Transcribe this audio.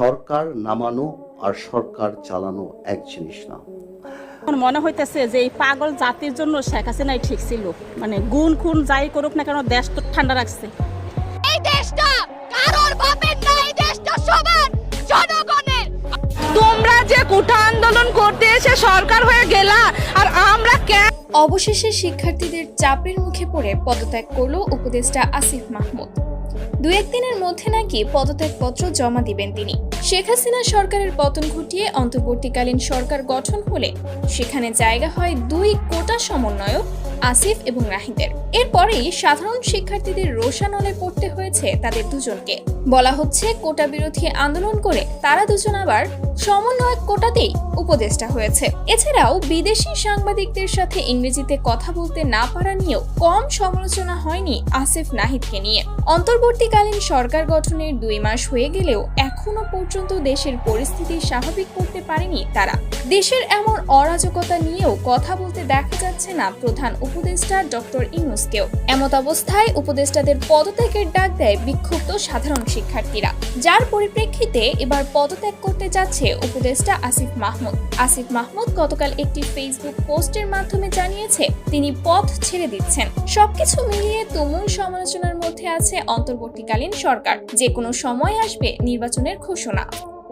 সরকার নামানো আর সরকার চালানো এক জিনিস না। মনে হইতেছে যে এই পাগল জাতির জন্য শেখ হাসিনাই ঠিক ছিল। মানে গুণ খুন যাই করুক না কেন, দেশ তো ঠান্ডা রাখছে। এই দেশটা কারোর বাপের না, এই দেশটা সবার জনগণের। তোমরা যে কোঠা আন্দোলন করতে এসে সরকার হয়ে গেলা, আর আমরা কেন? অবশেষে শিক্ষার্থীদের চাপের মুখে পড়ে পদত্যাগ করল উপদেষ্টা আসিফ মাহমুদ। দু একদিনের মধ্যে নাকি পদত্যাগপত্র জমা দিবেন তিনি। শেখ হাসিনা সরকারের পতন ঘটিয়ে অন্তর্বর্তীকালীন সরকার গঠন হলে সেখানে জায়গা হয় দুই কোটা সমন্বয়ক আসিফ এবং রাহিদের। এরপরেই সাধারণ শিক্ষার্থীদের রোষানলে পড়তে হয়েছে তাদের দুজনকে। বলা হচ্ছে কোটা বিরোধী আন্দোলন করে তারা দুজন আবার সমন্বয়ক কোটাতেই উপদেষ্টা হয়েছে। এছাড়াও বিদেশি সাংবাদিকদের সাথে ইংরেজিতে কথা বলতে না পারা নিয়েও কম সমালোচনা হয়নি আসিফ নাহিদকে নিয়ে। অন্তর্বর্তীকালীন সরকার গঠনের 2 মাস হয়ে গেলেও এখনো পর্যন্ত দেশের পরিস্থিতি স্বাভাবিক করতে পারেনি তারা। দেশের এমন অরাজকতা নিয়েও কথা বলতে দেখা যাচ্ছে না প্রধান উপদেষ্টা ডক্টর ইউনূসকেও। এমত অবস্থায় উপদেষ্টাদের পদত্যাগের ডাক দেয় বিক্ষুব্ধ সাধারণ শিক্ষার্থীরা, যার পরিপ্রেক্ষিতে এবার পদত্যাগ করতে যাচ্ছে উপদেষ্টা আসিফ মাহমুদ। আসিফ মাহমুদ গতকাল একটি ফেসবুক পোস্টের মাধ্যমে জানিয়েছে তিনি পদ ছেড়ে দিচ্ছেন। সবকিছু মিলিয়ে তুমুল সমালোচনার মধ্যে আছে অন্তর্বর্তীকালীন সরকার। যে কোনো সময় আসবে নির্বাচনের ঘোষণা।